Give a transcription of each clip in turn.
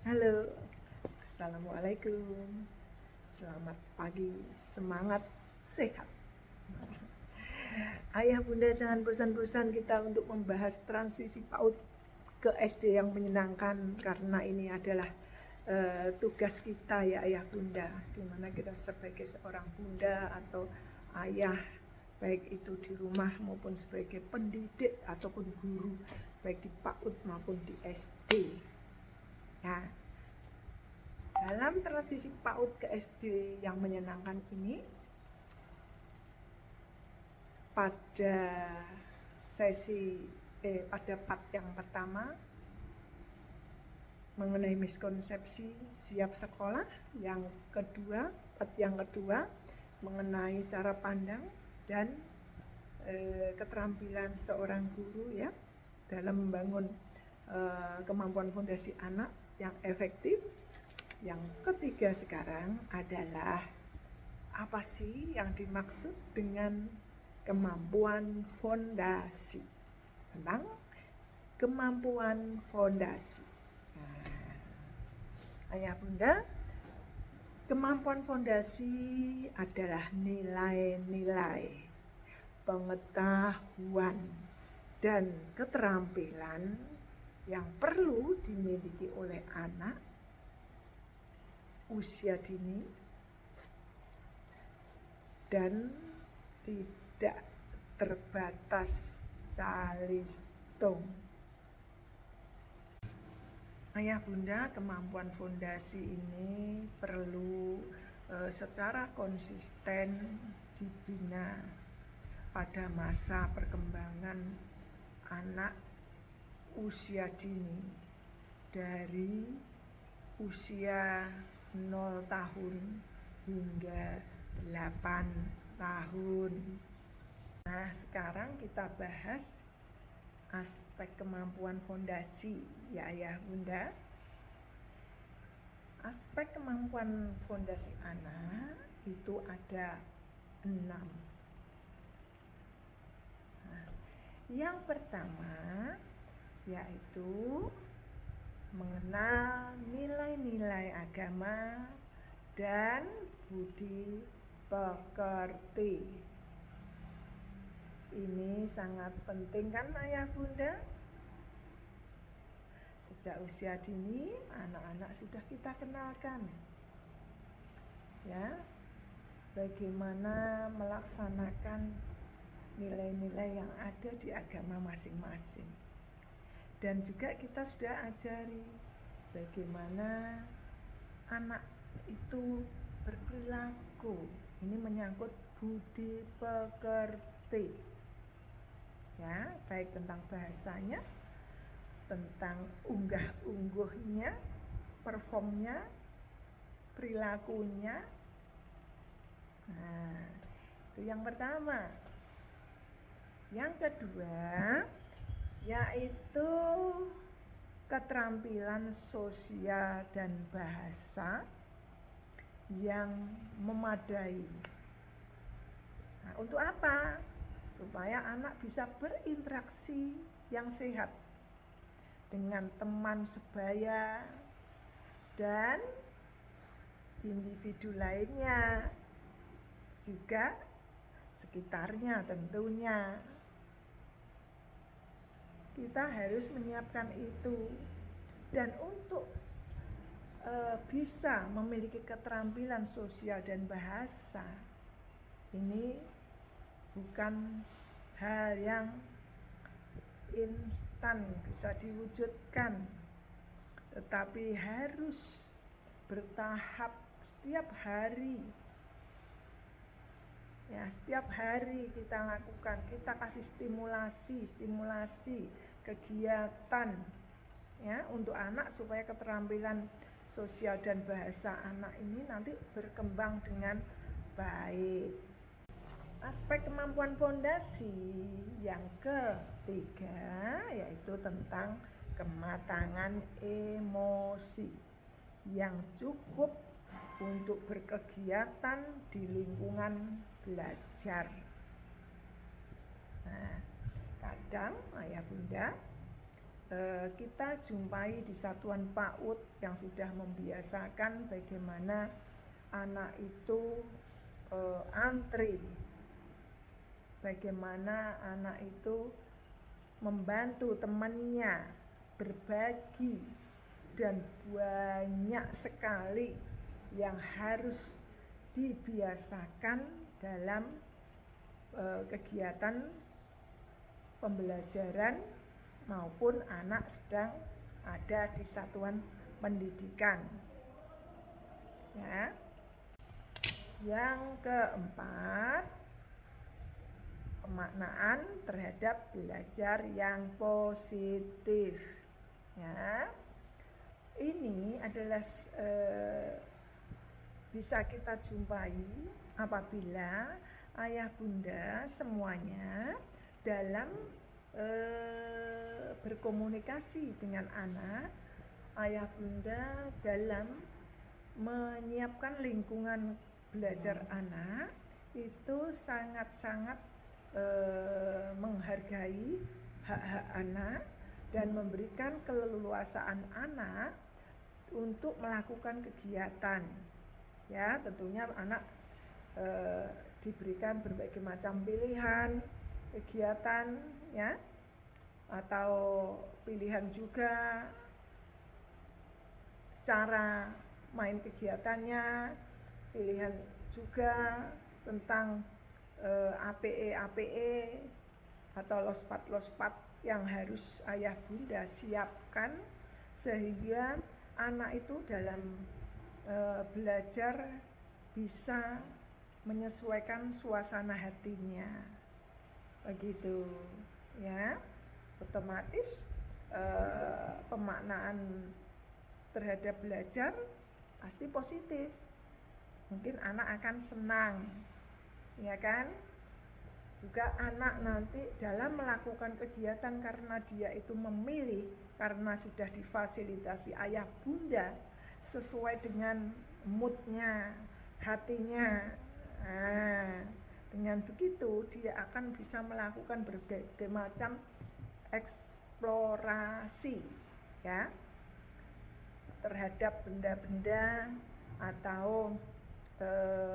Halo, Assalamualaikum. Selamat pagi, semangat, sehat. Ayah bunda jangan bosan-bosan kita untuk membahas transisi PAUD ke SD yang menyenangkan, karena ini adalah tugas kita ya ayah bunda, dimana kita sebagai seorang bunda atau ayah, baik itu di rumah maupun sebagai pendidik ataupun guru, baik di PAUD maupun di SD. Ya, dalam transisi PAUD ke SD yang menyenangkan ini, pada pada part yang pertama mengenai miskonsepsi siap sekolah, yang kedua, part yang kedua mengenai cara pandang dan keterampilan seorang guru ya dalam membangun kemampuan fondasi anak yang efektif. Yang ketiga sekarang adalah apa sih yang dimaksud dengan kemampuan fondasi, tentang kemampuan fondasi. Ayah bunda, kemampuan fondasi adalah nilai-nilai, pengetahuan, dan keterampilan yang perlu dimiliki oleh anak usia dini dan tidak terbatas calistung. Ayah bunda, kemampuan fondasi ini perlu secara konsisten dibina pada masa perkembangan anak usia dini, dari usia 0 tahun hingga 8 tahun. Nah, sekarang kita bahas aspek kemampuan fondasi ya ayah bunda. Aspek kemampuan fondasi anak itu ada 6. Nah, yang pertama yaitu mengenal nilai-nilai agama dan budi pekerti. Ini sangat penting kan ayah bunda? Sejak usia dini anak-anak sudah kita kenalkan ya, bagaimana melaksanakan nilai-nilai yang ada di agama masing-masing. Dan juga kita sudah ajari bagaimana anak itu berperilaku. Ini menyangkut budi pekerti ya, baik tentang bahasanya, tentang unggah-ungguhnya, performnya, perilakunya. Nah, itu yang pertama. Yang kedua yaitu keterampilan sosial dan bahasa yang memadai. Nah, untuk apa? Supaya anak bisa berinteraksi yang sehat dengan teman sebaya dan individu lainnya, juga sekitarnya tentunya. Kita harus menyiapkan itu. Dan untuk bisa memiliki keterampilan sosial dan bahasa, ini bukan hal yang instan bisa diwujudkan, tetapi harus bertahap setiap hari. Ya, setiap hari kita lakukan, kita kasih stimulasi kegiatan ya untuk anak, supaya keterampilan sosial dan bahasa anak ini nanti berkembang dengan baik. Aspek kemampuan fondasi yang ketiga yaitu tentang kematangan emosi yang cukup untuk berkegiatan di lingkungan belajar. Nah, kadang ayah bunda kita jumpai di satuan PAUD yang sudah membiasakan bagaimana anak itu antri, bagaimana anak itu membantu temannya, berbagi, dan banyak sekali yang harus dibiasakan dalam kegiatan pembelajaran maupun anak sedang ada di satuan pendidikan. Ya. Yang keempat, pemaknaan terhadap belajar yang positif. Ya. Ini adalah bisa kita jumpai apabila ayah bunda semuanya dalam berkomunikasi dengan anak, ayah bunda dalam menyiapkan lingkungan belajar anak itu sangat-sangat menghargai hak-hak anak dan memberikan keleluasaan anak untuk melakukan kegiatan. Ya, tentunya anak diberikan berbagai macam pilihan kegiatan, ya, atau pilihan juga cara main kegiatannya, pilihan juga tentang APE atau lospat yang harus ayah bunda siapkan sehingga anak itu dalam belajar bisa menyesuaikan suasana hatinya, begitu ya. Otomatis pemaknaan terhadap belajar pasti positif, mungkin anak akan senang, ya kan. Juga anak nanti dalam melakukan kegiatan karena dia itu memilih, karena sudah difasilitasi ayah bunda sesuai dengan moodnya, hatinya. Nah, dengan begitu dia akan bisa melakukan berbagai macam eksplorasi, ya, terhadap benda-benda atau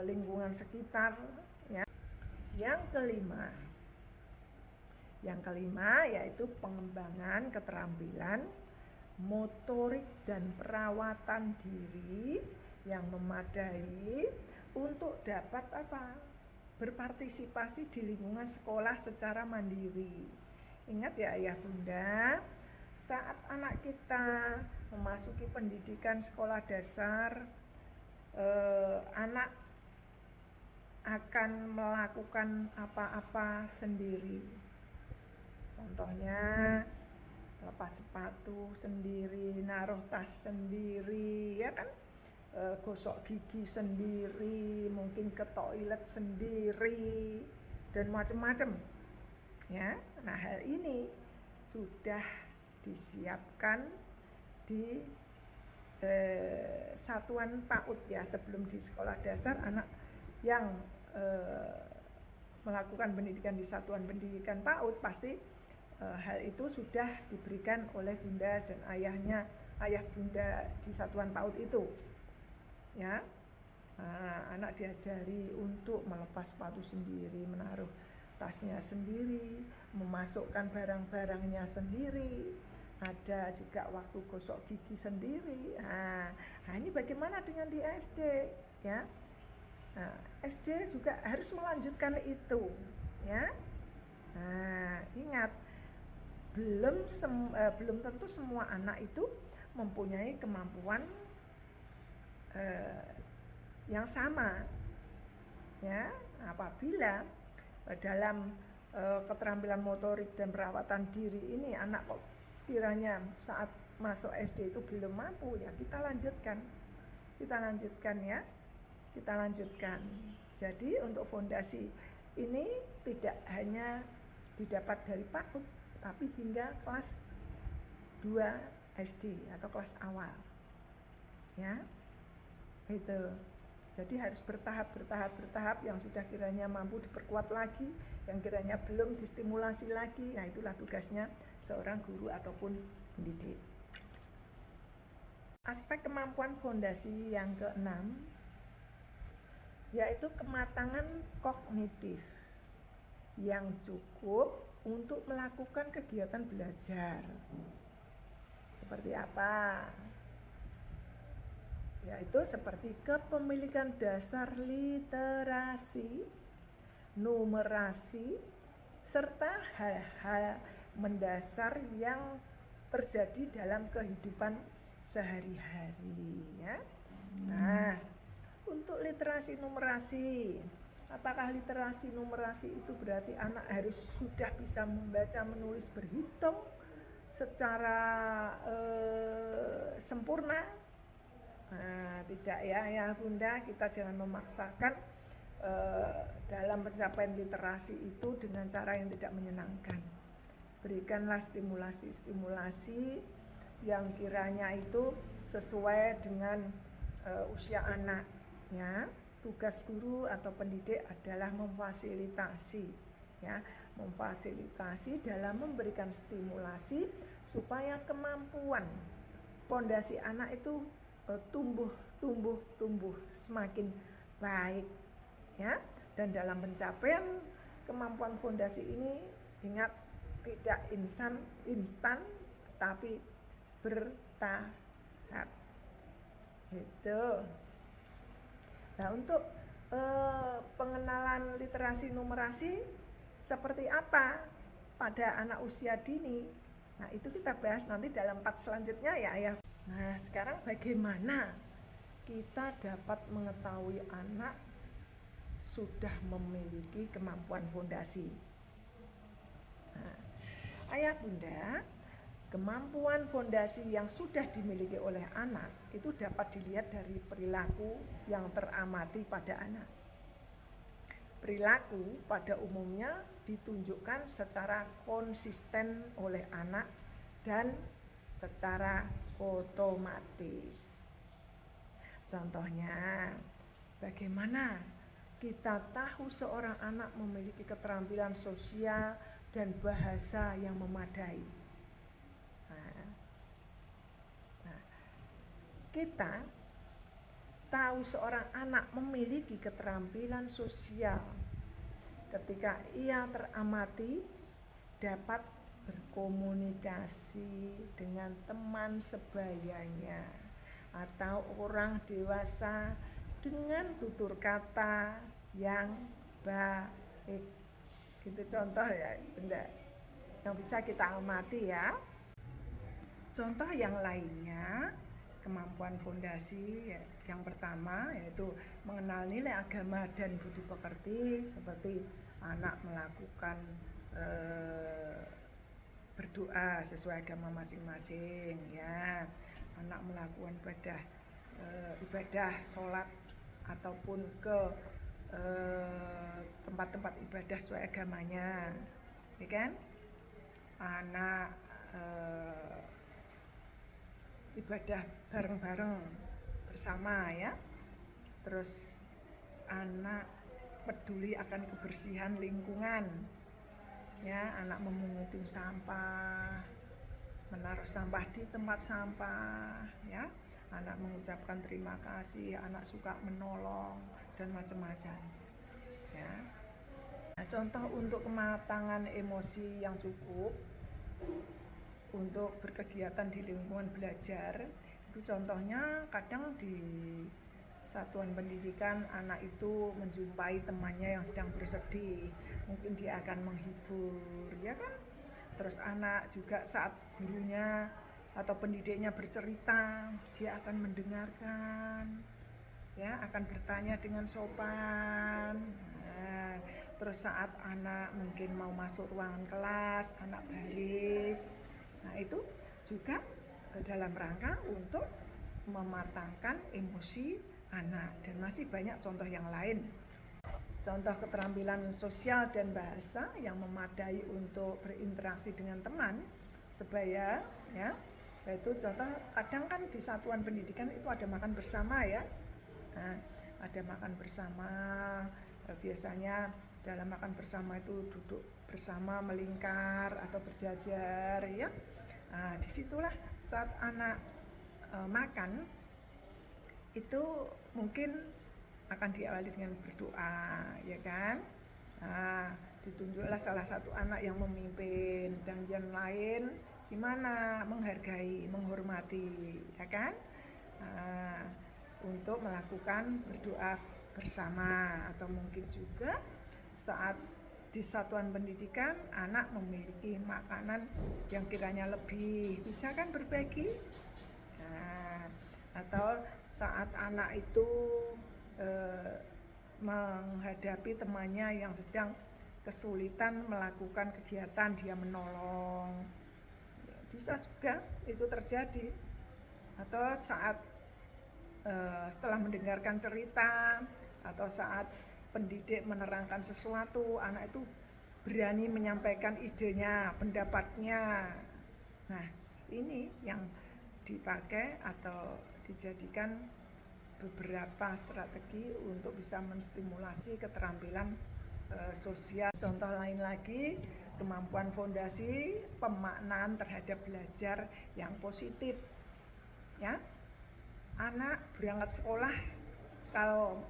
lingkungan sekitar, ya. Yang kelima yaitu pengembangan keterampilan motorik dan perawatan diri yang memadai untuk dapat berpartisipasi di lingkungan sekolah secara mandiri. Ingat ya ayah bunda, saat anak kita memasuki pendidikan sekolah dasar, anak akan melakukan apa-apa sendiri. Contohnya lepas sepatu sendiri, naruh tas sendiri, ya kan, gosok gigi sendiri, mungkin ke toilet sendiri, dan macam-macam, ya. Nah, hal ini sudah disiapkan di satuan PAUD, ya. Sebelum di sekolah dasar, anak yang melakukan pendidikan di satuan pendidikan PAUD pasti hal itu sudah diberikan oleh bunda dan ayah bunda di satuan PAUD itu, ya. Anak diajari untuk melepas sepatu sendiri, menaruh tasnya sendiri, memasukkan barang-barangnya sendiri, ada juga waktu gosok gigi sendiri. Nah, ini bagaimana dengan di SD, ya? Nah, SD juga harus melanjutkan itu, ya. Nah, ingat, belum tentu semua anak itu mempunyai kemampuan yang sama, ya. Apabila dalam keterampilan motorik dan perawatan diri ini anak kok kiranya saat masuk SD itu belum mampu, ya kita lanjutkan ya. Kita lanjutkan. Jadi untuk fondasi ini tidak hanya didapat dari PAUD, tapi hingga kelas 2 SD atau kelas awal, ya. Itu. Jadi harus bertahap, yang sudah kiranya mampu diperkuat lagi, yang kiranya belum distimulasi lagi. Nah, itulah tugasnya seorang guru ataupun pendidik. Aspek kemampuan fondasi yang keenam yaitu kematangan kognitif yang cukup untuk melakukan kegiatan belajar. Seperti apa? Yaitu seperti kepemilikan dasar literasi, numerasi, serta hal-hal mendasar yang terjadi dalam kehidupan sehari-hari ya. Nah, untuk literasi numerasi, apakah literasi numerasi itu berarti anak harus sudah bisa membaca, menulis, berhitung secara sempurna? Nah, tidak ya Bunda, kita jangan memaksakan dalam pencapaian literasi itu dengan cara yang tidak menyenangkan. Berikanlah stimulasi yang kiranya itu sesuai dengan usia anak ya. Tugas guru atau pendidik adalah memfasilitasi ya, memfasilitasi dalam memberikan stimulasi supaya kemampuan fondasi anak itu tumbuh semakin baik ya. Dan dalam pencapaian kemampuan fondasi ini, ingat, tidak instan tapi bertahap gitu. Nah, untuk pengenalan literasi numerasi seperti apa pada anak usia dini, nah itu kita bahas nanti dalam part selanjutnya ya. Nah, sekarang bagaimana kita dapat mengetahui anak sudah memiliki kemampuan fondasi? Nah, ayah bunda, kemampuan fondasi yang sudah dimiliki oleh anak itu dapat dilihat dari perilaku yang teramati pada anak. Perilaku pada umumnya ditunjukkan secara konsisten oleh anak dan secara otomatis. Contohnya, bagaimana kita tahu seorang anak memiliki keterampilan sosial dan bahasa yang memadai? Nah, kita tahu seorang anak memiliki keterampilan sosial ketika ia teramati dapat berkomunikasi dengan teman sebayanya atau orang dewasa dengan tutur kata yang baik. Gitu contoh ya bunda yang bisa kita amati ya. Contoh yang lainnya, kemampuan fondasi yang pertama yaitu mengenal nilai agama dan budi pekerti, seperti anak melakukan berdoa sesuai agama masing-masing ya, anak melakukan ibadah sholat ataupun ke tempat-tempat ibadah sesuai agamanya, ya kan? Anak ibadah bareng-bareng bersama ya. Terus anak peduli akan kebersihan lingkungan ya, anak memunguti sampah, menaruh sampah di tempat sampah ya, anak mengucapkan terima kasih, anak suka menolong dan macam-macam ya. Nah, contoh untuk kematangan emosi yang cukup untuk berkegiatan di lingkungan belajar itu contohnya kadang di satuan pendidikan anak itu menjumpai temannya yang sedang bersedih, mungkin dia akan menghibur ya kan. Terus anak juga saat gurunya atau pendidiknya bercerita, dia akan mendengarkan ya, akan bertanya dengan sopan. Nah, terus saat anak mungkin mau masuk ruangan kelas, anak baris. Nah, itu juga dalam rangka untuk mematangkan emosi anak, dan masih banyak contoh yang lain. Contoh keterampilan sosial dan bahasa yang memadai untuk berinteraksi dengan teman sebaya ya, yaitu contoh kadang kan di satuan pendidikan itu ada makan bersama ya. Nah, ada makan bersama, biasanya dalam makan bersama itu duduk bersama melingkar atau berjajar ya. Nah, disitulah saat anak makan itu mungkin akan diawali dengan berdoa, ya kan? Nah, ditunjuklah salah satu anak yang memimpin dan yang lain gimana menghargai, menghormati, ya kan? Nah, untuk melakukan berdoa bersama, atau mungkin juga saat di satuan pendidikan anak memiliki makanan yang kiranya lebih, bisa kan berbagi. Nah, atau saat anak itu menghadapi temannya yang sedang kesulitan melakukan kegiatan, dia menolong, bisa juga itu terjadi. Atau saat setelah mendengarkan cerita, atau saat pendidik menerangkan sesuatu, anak itu berani menyampaikan idenya, pendapatnya. Nah, ini yang dipakai atau dijadikan beberapa strategi untuk bisa menstimulasi keterampilan sosial. Contoh lain lagi, kemampuan fondasi pemaknaan terhadap belajar yang positif. Ya, anak berangkat sekolah kalau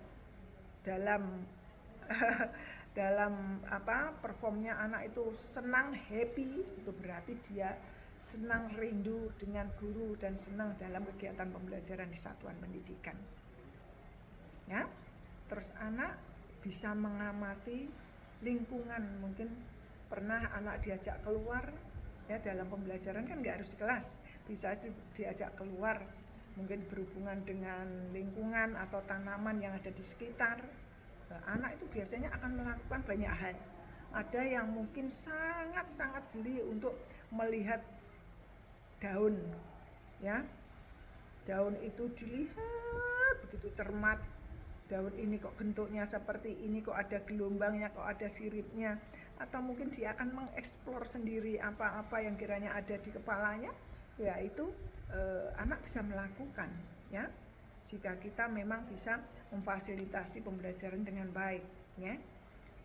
dalam dalam performnya anak itu senang, happy, itu berarti dia senang, rindu dengan guru, dan senang dalam kegiatan pembelajaran di satuan pendidikan. Ya, terus anak bisa mengamati lingkungan. Mungkin pernah anak diajak keluar, ya, dalam pembelajaran kan nggak harus di kelas, bisa diajak keluar, mungkin berhubungan dengan lingkungan atau tanaman yang ada di sekitar. Anak itu biasanya akan melakukan banyak hal. Ada yang mungkin sangat-sangat jeli untuk melihat daun, ya, daun itu dilihat begitu cermat. Daun ini kok bentuknya seperti ini, kok ada gelombangnya, kok ada siripnya. Atau mungkin dia akan mengeksplor sendiri apa-apa yang kiranya ada di kepalanya. Ya, itu anak bisa melakukan, ya, jika kita memang bisa memfasilitasi pembelajaran dengan baik, ya.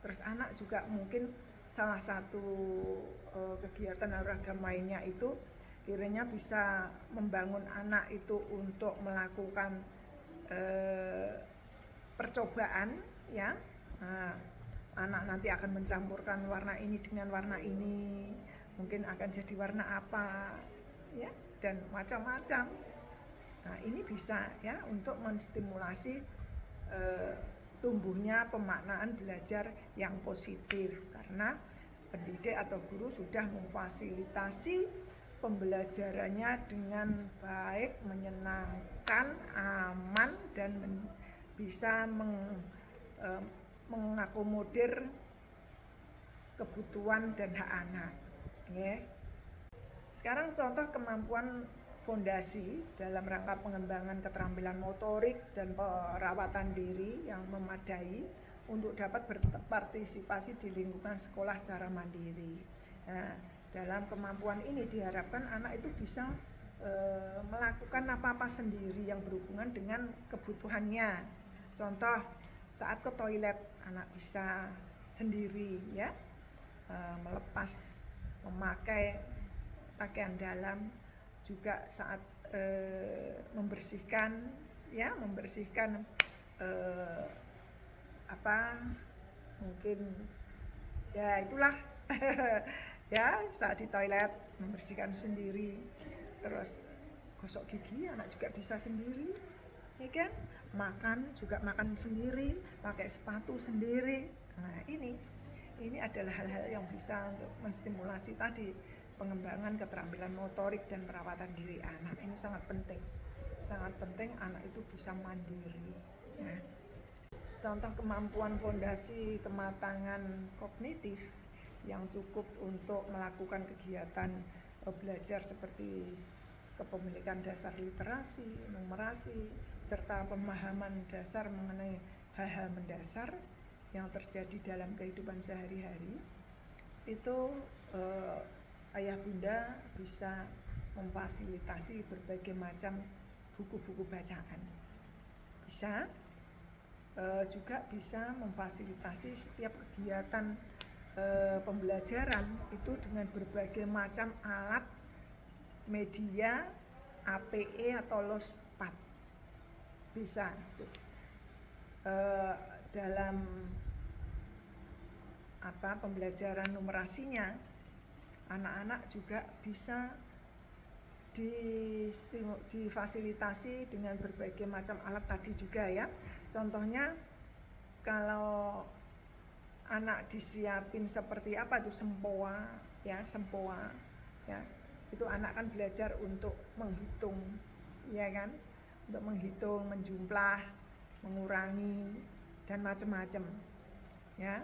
Terus anak juga mungkin salah satu kegiatan olahraga mainnya itu kiranya bisa membangun anak itu untuk melakukan percobaan, ya. Nah, anak nanti akan mencampurkan warna ini dengan warna ini, mungkin akan jadi warna apa, ya, dan macam-macam. Nah, ini bisa, ya, untuk menstimulasi tumbuhnya pemaknaan belajar yang positif, karena pendidik atau guru sudah memfasilitasi pembelajarannya dengan baik, menyenangkan, aman, dan bisa mengakomodir kebutuhan dan hak anak, ya. Sekarang contoh kemampuan fondasi dalam rangka pengembangan keterampilan motorik dan perawatan diri yang memadai untuk dapat berpartisipasi di lingkungan sekolah secara mandiri. Nah, dalam kemampuan ini diharapkan anak itu bisa melakukan apa-apa sendiri yang berhubungan dengan kebutuhannya. Contoh, saat ke toilet anak bisa sendiri, ya, melepas memakai pakaian dalam, juga saat membersihkan, ya, membersihkan mungkin, ya, itulah ya, saat di toilet membersihkan sendiri. Terus gosok gigi anak juga bisa sendiri, ya kan, makan juga makan sendiri, pakai sepatu sendiri. Nah, ini adalah hal-hal yang bisa untuk menstimulasi tadi pengembangan keterampilan motorik dan perawatan diri anak. Ini sangat penting anak itu bisa mandiri. Nah, contoh kemampuan fondasi kematangan kognitif yang cukup untuk melakukan kegiatan belajar seperti kepemilikan dasar literasi, numerasi, serta pemahaman dasar mengenai hal-hal mendasar yang terjadi dalam kehidupan sehari-hari, itu ayah bunda bisa memfasilitasi berbagai macam buku-buku bacaan. Bisa juga bisa memfasilitasi setiap kegiatan pembelajaran itu dengan berbagai macam alat media APE atau LOSPAT bisa dalam pembelajaran numerasinya. Anak-anak juga bisa difasilitasi dengan berbagai macam alat tadi juga ya. Contohnya kalau anak disiapin seperti apa tuh sempoa ya, itu anak kan belajar untuk menghitung ya kan, untuk menghitung, menjumlah, mengurangi dan macam-macam ya.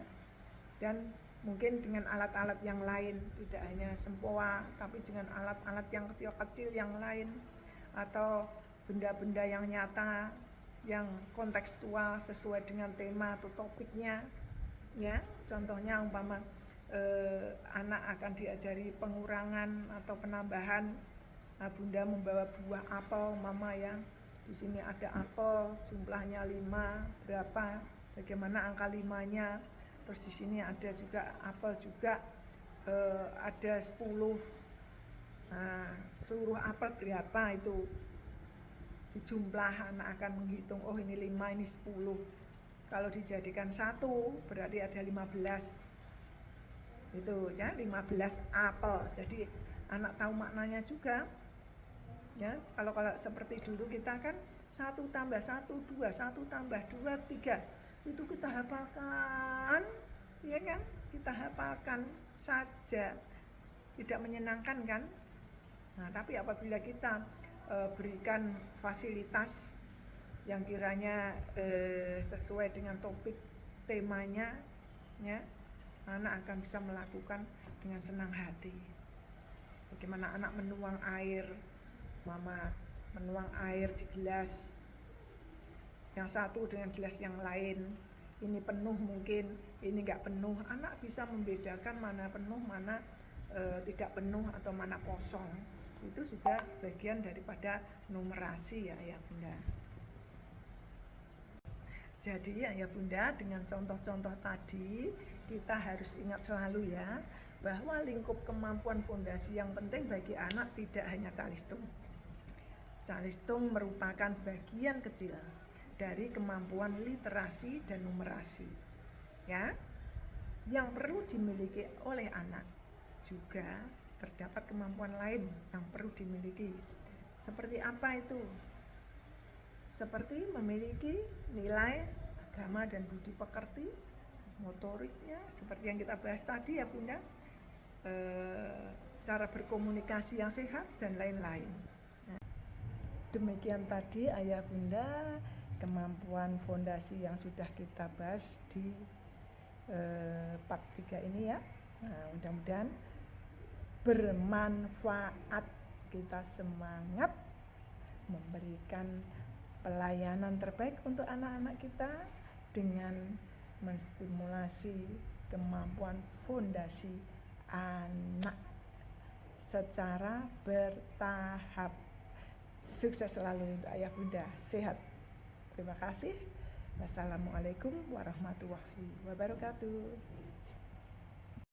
Dan mungkin dengan alat-alat yang lain, tidak hanya sempoa tapi dengan alat-alat yang kecil-kecil yang lain, atau benda-benda yang nyata yang kontekstual sesuai dengan tema atau topiknya ya. Contohnya umpama anak akan diajari pengurangan atau penambahan. Bunda membawa buah apel mama ya, di sini ada apel jumlahnya 5, berapa, bagaimana angka 5-nya. Terus di sini ada juga apel juga ada 10. Nah, seluruh apel berapa itu dijumlah, anak akan menghitung, oh ini 5, ini 10. Kalau dijadikan 1 berarti ada 15. Itu ya, 15 apel. Jadi anak tahu maknanya juga. Ya, kalau seperti dulu kita kan 1 tambah 1 2, 1 tambah 2 3. Itu kita hafalkan, ya kan? Kita hafalkan saja. Tidak menyenangkan kan? Nah, tapi apabila kita berikan fasilitas yang kiranya sesuai dengan topik temanya ya, anak akan bisa melakukan dengan senang hati. Bagaimana anak menuang air, mama menuang air di gelas yang satu dengan gelas yang lain, ini penuh mungkin, ini enggak penuh. Anak bisa membedakan mana penuh, mana tidak penuh atau mana kosong. Itu juga sebagian daripada numerasi ya ayah bunda. Jadi ya bunda, dengan contoh-contoh tadi kita harus ingat selalu ya, bahwa lingkup kemampuan fondasi yang penting bagi anak tidak hanya calistung. Calistung merupakan bagian kecil dari kemampuan literasi dan numerasi ya, yang perlu dimiliki oleh anak. Juga terdapat kemampuan lain yang perlu dimiliki. Seperti apa itu? Seperti memiliki nilai agama dan budi pekerti, motoriknya seperti yang kita bahas tadi ya bunda, cara berkomunikasi yang sehat dan lain-lain. Demikian tadi ayah bunda kemampuan fondasi yang sudah kita bahas di part 3 ini ya. Nah, mudah-mudahan bermanfaat. Kita semangat memberikan pelayanan terbaik untuk anak-anak kita dengan menstimulasi kemampuan fondasi anak secara bertahap. Sukses selalu untuk ayah bunda, sehat. Terima kasih. Wassalamualaikum warahmatullahi wabarakatuh.